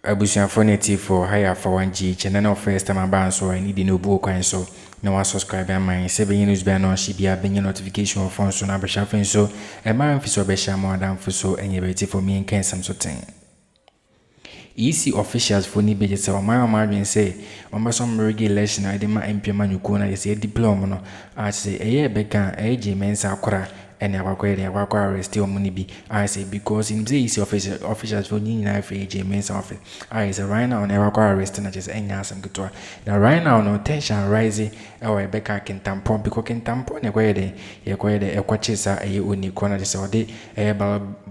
Abusiafo native for higher for 1G channel first time about so I need no book and so no subscribe and my 7 news ban on shibia benye notification of phone so na besha so e man fi so besha more than for so enye beti for me and some something. EC officials for ni beje say o man say on some reggae election I dey ma MP manyuko na say diploma no a say eye beka eje mensa akora and I arrest bi I say because in this officials for ni na free AJ men's office I say right now never arrest na just enya asem getoa now right now no tension rising e beka kentampo because kentampo ne kwede e kwachisa eye oni kona just ode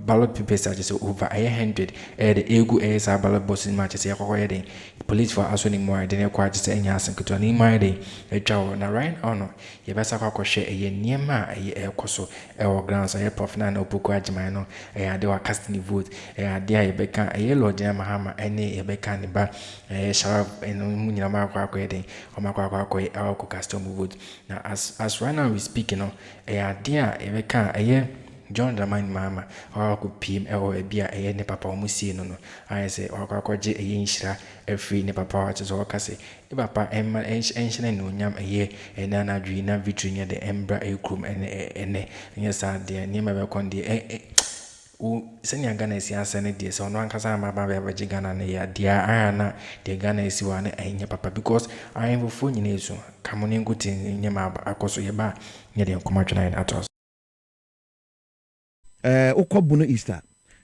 ballot papers just over 100 the egu sa ballot boss in matches e police for asoni more than e kwa just enya asem getoa ni mind e twa na right now no ye besa kwa hye eye niema eye ekoso grounds I prof na opoku agima no ade wa casting vote ade a yebeka lodge mahama ene yebeka ne ba sharp eno munyina makwa eden o makwa ko custom vote na as right now we speaking no ade a yebeka John Dramani mama ko PM bia ne papa o musie no I say o je nhira free ne papa wa so ka say e papa enhira no nyam na na dwi na victory ne de embra ekrum ene nyesa de ne ma be kon de o senya Ghana si asa ne de so no ankasa ma ba be je Ghana ne ya dia ana de Ghana si wa ne enya papa because I am for nyina so kamone ngutin nyama akoso ye ba ne de komatwana na atos Okobuno Easter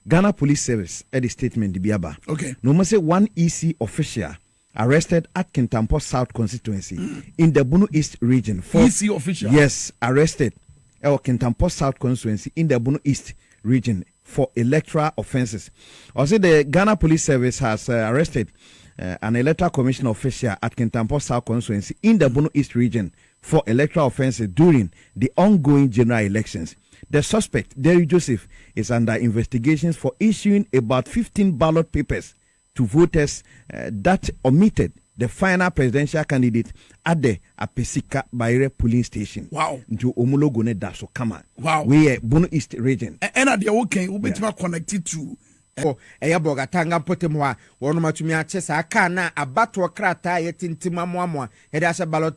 Ghana Police Service at the statement Biaba. Okay. No more say one EC official arrested at Kintampo South constituency in the Bunu East region for EC official. Yes, arrested at Kintampo South constituency in the Bunu East region for electoral offences. Also, the Ghana Police Service has arrested an electoral commission official at Kintampo South constituency in the Bunu East region for electoral offences during the ongoing general elections. The suspect, Derry Joseph, is under investigations for issuing about 15 ballot papers to voters that omitted the final presidential candidate at the Apesika Baire polling station. Wow. Into Omologo ne Daso Kama. Wow. We Bono East region. And at the okay, we be connected to. Boga tanga potemwa wono matumi achesa aka na abato krata yetintima moamoa hede asha ballot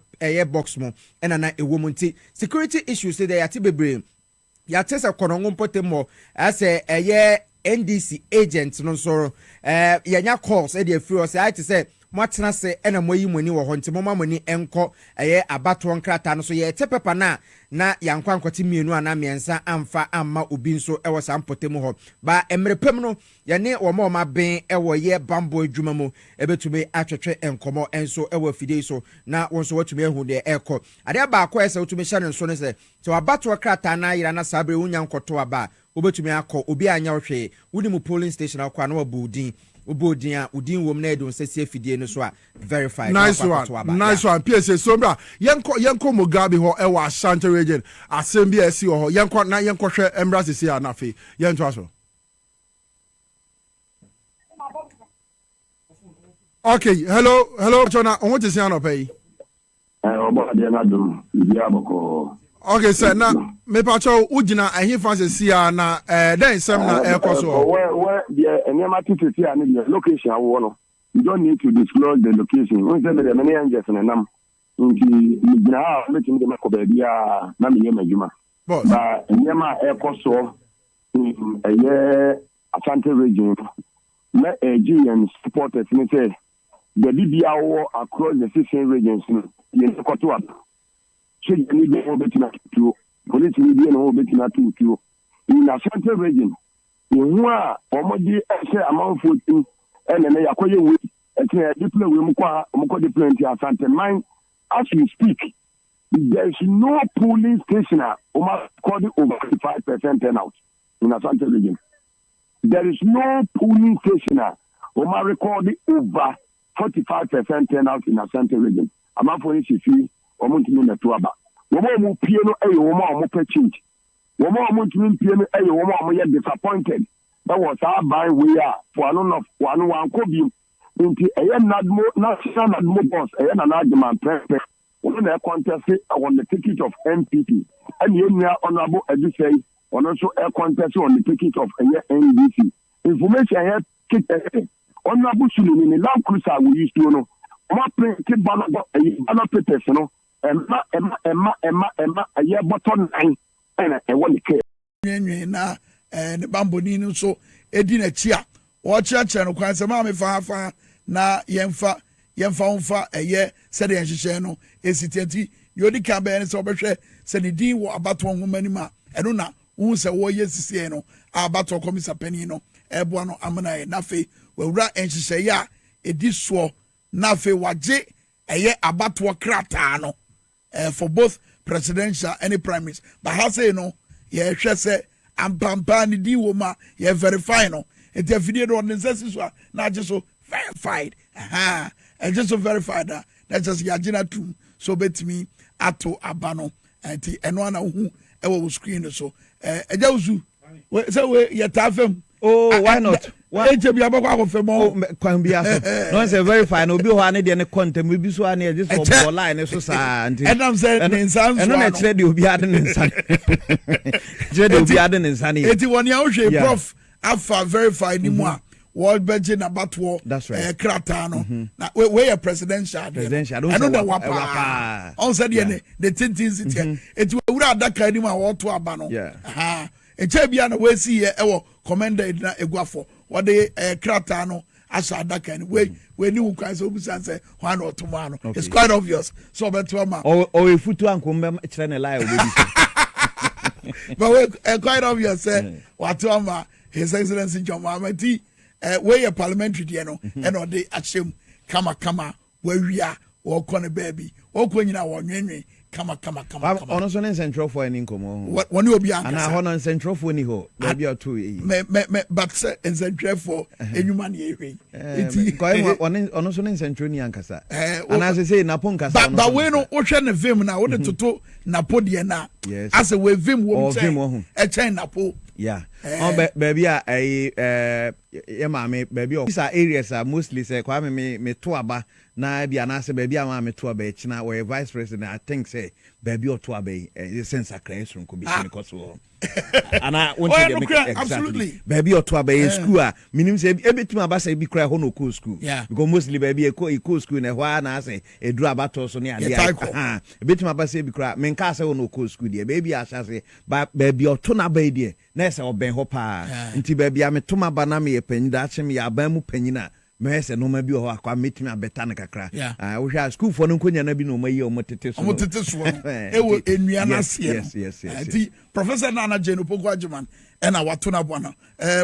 box mo na ewo nti security issues dey yati bebre yatesa konongo potemo ase NDC agent no so yanya calls dey free us I say mwatena se ena moyi moni wo ho nti moma moni enko abato nkrata no so ye tepepa na yankwa nkwati mienu ana miensa amfa amma obi nso ewo sampotemu ho ba emrepem no yane wo ma ben ewo ye bambo adwuma mu ebetumi atwetwe enkomo enso ewo afide so na wonso watumi ehu de eko ade ba akọ ese watumi hya ne nso ne se wabato krata na yira na sabre wunya nkoto aba obetumi akọ obi anya ohwe wudi mu polling station akọ na wabudin Ubodia udin wom na edon sese afidie no so a verify nice one PSA so bra yenko Mugabe ho e wa Ashanti region assembly esi ho yenko hwe embra sese anafe yento aso okay hello Chona on what is here no pay obo de na dum bia boko. Okay, sir. Now, me pacho ujina ahi fancy sia na then sem na ekoso. Where the enema titi sia ni the location awo no. You don't need to disclose the location. We say the many angels na nam. Nti gina ha make me make ba bia na me yema djuma. Ba enema ekoso Ashanti region. Na Nigerian supporters ni say the bibia wo across the 16 regions no. Ye koto up. You need to to police media no betina to in Ashanti region in wa omodi say amount 14 and na yakoye we deploy we mko deploy into Ashanti mine as we speak there is no polling station recording over 5% turnout in Ashanti region. There is no polling station recording over 45% turnout in Ashanti region. Amount for fee omuntumi na tuaba womo mu pie no womo pe change womo omuntumi pie no womo ye disappointed that was our buy we are for one ko bi nti national nadmo boss na argument prepare wono na contest on the ticket of NPP and yenya honorable Edusei ono so contest on the ticket of NDC information here honorable Sulini ni Land Cruiser we used to know. What print ballot papers no. Emma a year button 9 and a 1K. Na and bambonino so edina chia. Watch a channel quite some mammy fa na yemfa unfa a year said the Anshano, ACT, Yodi Caban so betre said the D were about 1 woman ma. And una who's a warrior Sieno, about to commisa penino, Ebuano Amana Nafe, will rat and she say ya, a diswo Nafe waje a year about to cratano for both presidential and prime minister. But how say no, yeah, she say, and Pampani D woman, yeah, very final. It's a video on the census, not just so verified. Aha, and just so verified that. That's just Yajina too. So bet me ato abano and one who ever screen so. Ejazu, so we yatafem. Oh, why not? Why can't be about can be asked. No, it's a very fine. Obi one any content will be so near this for line so and I'm saying and no next day will be adding in sun. Will be adding in sunny. 81 years prof Alpha verified ni moi. World Benjamin about war. That's right. Kratano. Now where a presidential. I don't know what. On said the things it here. It would have that kind of war to abano. Yeah. A champion we see here. Commander na Eguafo. What they Kratano. As that kind of way. We knew guys who say one or tomorrow. It's quite obvious. So better man. Or if you two uncle trying to lie. But we quite obvious. What His Excellency John Mohammed. Where parliamentary diano and or they achim kama where we are or corner baby or when you are kama honest on central for an income what one will be and I on central for any ho maybe or two but in central for any money honest on central Yankasa and as I say Naponka but when ocean of vim now what to Napodiana yes as a way vim woman a chain Napo. Yeah. Baby, mammy, baby. These are areas are mostly say, Kwame me tuaba, na be an answer, baby, I'm a tuabe, now where vice president, I think, say, baby or tuabe, a sense of classroom could be possible. And I want to absolutely. Baby or tuabe school, meaning say, every time I say, be cry hono cool school. Yeah. Because mostly baby a cool school in a while, and I say, a drabato so near the a bit my say, be cry, men casa no cool school, dear baby, I shall say, but baby or tuna baby. Nessa or Ben Hopper, until baby, I'm a tuma banami a penny, that's me a bamu penina. Mess no maybe or I meet me a betanica crack. I wish I school for no queen and be no may or motitis. Yes. Professor Nana Jenopo Guajaman and our Tunabuana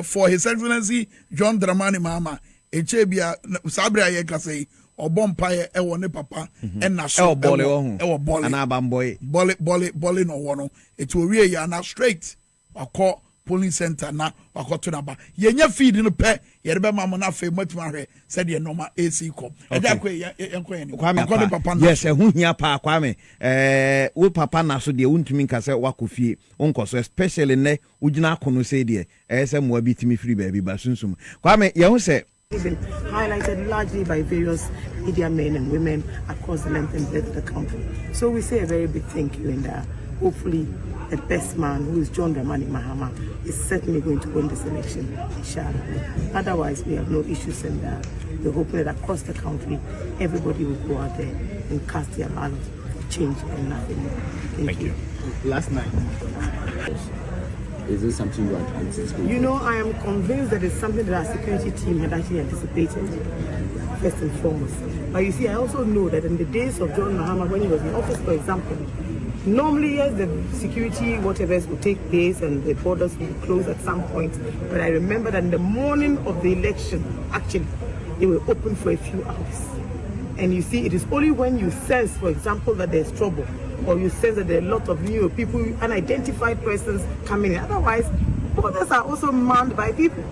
for His Excellency John Dramani Mama, a Chebia Sabria Yekase. Or bompire ne papa and na so bolly and abamboy bolly no one it will really na straight or call polling center na or call to naba yenya feed in the pe yerebe mama na fe matmare said ye normal AC ko yes hu hia pa kwame wo papa na so de wontumi nka se wakofie onko so especially ne ugina akono se de se mo abitimi free baby ba sunsum kwame ye hu se been highlighted largely by various media men and women across the length and breadth of the country. So we say a very big thank you, and hopefully the best man, who is John Dramani Mahama, is certainly going to win this election, inshallah. Otherwise, we have no issues, and we're hoping that across the country, everybody will go out there and cast their ballot for change and nothing more. Thank you. Last night. Is this something you are anticipating? You know, I am convinced that it's something that our security team had actually anticipated, first and foremost. But you see, I also know that in the days of John Mahama, when he was in office, for example, normally, yes, the security, whatever will take place and the borders will be closed at some point. But I remember that in the morning of the election, actually, they were open for a few hours. And you see, it is only when you sense, for example, that there's trouble, or you sense that there are a lot of new people, unidentified persons coming in. Otherwise, borders are also manned by people.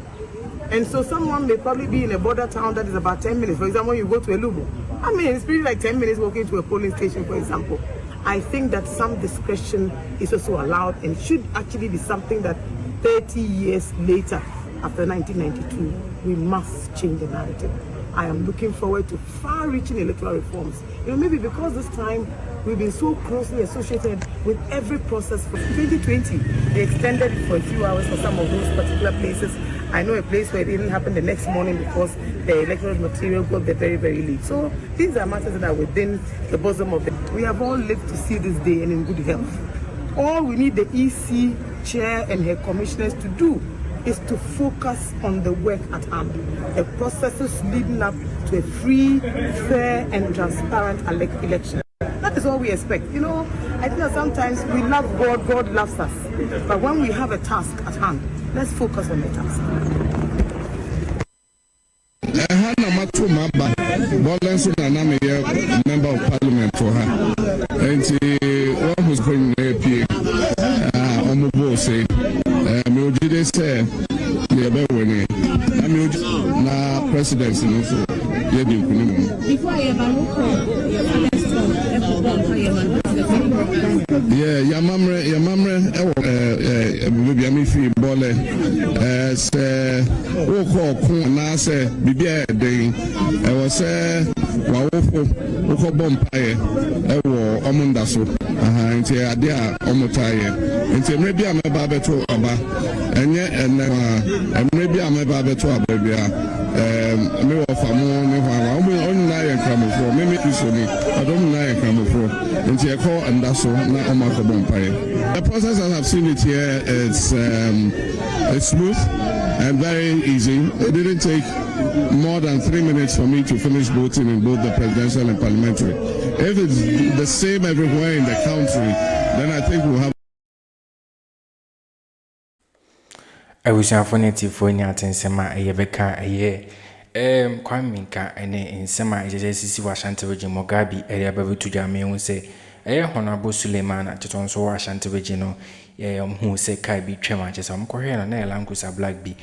And so someone may probably be in a border town that is about 10 minutes. For example, you go to Elubu. I mean, it's pretty like 10 minutes walking to a polling station, for example. I think that some discretion is also allowed and should actually be something that 30 years later, after 1992, we must change the narrative. I am looking forward to far-reaching electoral reforms. You know, maybe because this time we've been so closely associated with every process. For 2020, they extended for a few hours for some of those particular places. I know a place where it didn't happen the next morning because the electoral material got there very, very late. So these are matters that are within the bosom of the... We have all lived to see this day and in good health. All we need the EC chair and her commissioners to do is to focus on the work at hand, the processes leading up to a free, fair and transparent election. That is all we expect. You know, I think that sometimes we love God, God loves us. But when we have a task at hand, let's focus on the task. Hana Matuma Bolensu Nanami, member of parliament for her. And one who's going to APA, Omubo say, Mujide say, Yabewene, na presidency, also, Yedi Kunimu. Before I yeah, Yamamre, maybe I'm free bole. Say, Oko, Nase, Bibia Day, I was say, Wawofo, Oko Bompaye, Ewo, Omundaso, and say, Adia, Omotaye, and say, maybe I'm a babeto Aba, and yet, and maybe I'm a babeto Ababia. Me wa famo me wa only na yen kramo for me kisoni I don't na yen kramo for nti e call and that's so na o ma ko bompaye. The process as I've seen it here it's smooth and very easy. It didn't take more than 3 minutes for me to finish voting in both the presidential and parliamentary. If it's the same everywhere in the country, then I think we'll have I was unfortunate for any atensema a yebeka a year. Kwaminka ene nsema ejesi Ashanti region Mugabe area babu to Jamaica say Honorable Suleiman Chitonso Ashanti region no who say kai bi twema chese amkohwe na elangusa black bi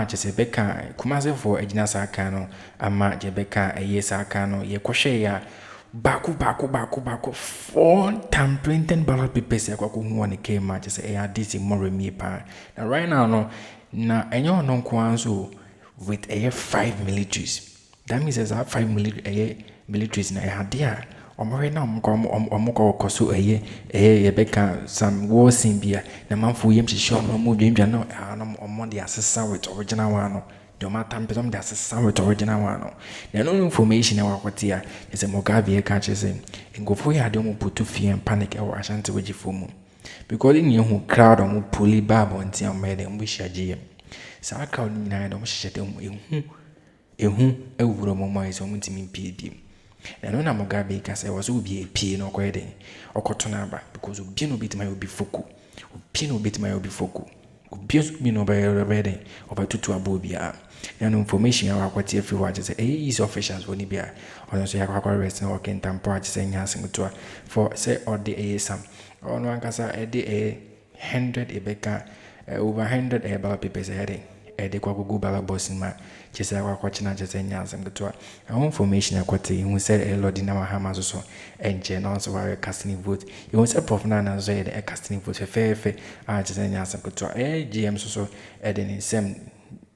chese beka Kumase for ejina saka no ama je beka saka no ye kwhwe ya baku 4 tampering ballot papers yakwaku hu one came chese DC more me pa na right now no na enyo no kwanso with 5 militaries. That means there's 5 militaries na hadia omore na omko koso beka some war simbia na manfo yem hihye omo dwendwa no omo de asesa with original one no the matter mpezom de asesa with original one no na no information na wakote ya is Mugabe ka chese ngofo ya de omo putu fear panic e wa Ashanti wejifo mu because in you crowd omo poli babo ntia omede mbushaje sa crowd nyina de omo hyehyede omo ehu ewuro momo iso omo ntimi pie na no na Mugabe ka say was obi epie no koyede okoto na aba because obi no bitima obi foku obi no bitima obi foku obi no be rebede obatutu abobi a na no information ya wakwati everywhere say is officials woni bia ono so yakwa arrest na working tampo a say nya asengoto for say or the some ono ankasa e de 100 ebeka over 100 ballot papers heading de kwa Google ballot boss ma chese kwa china chese nyanza mgotwa information akwate hu say lord na mahama so enje na so wa casting vote you say prof na na so e casting vote fefe chese nyanza mgotwa gm so de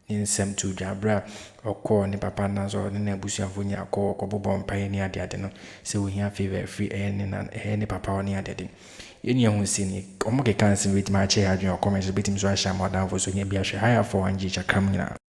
in sem to jabra okọ ni papa na so ne abusuafo nya akọ bobo mpae ni ade no se we hia favor free ni papa oni ade yeni hu sini omo ke kan sin with ma che adwen comment bitim so ahia modern voice onye bia hwe higher for 1G chakram nyina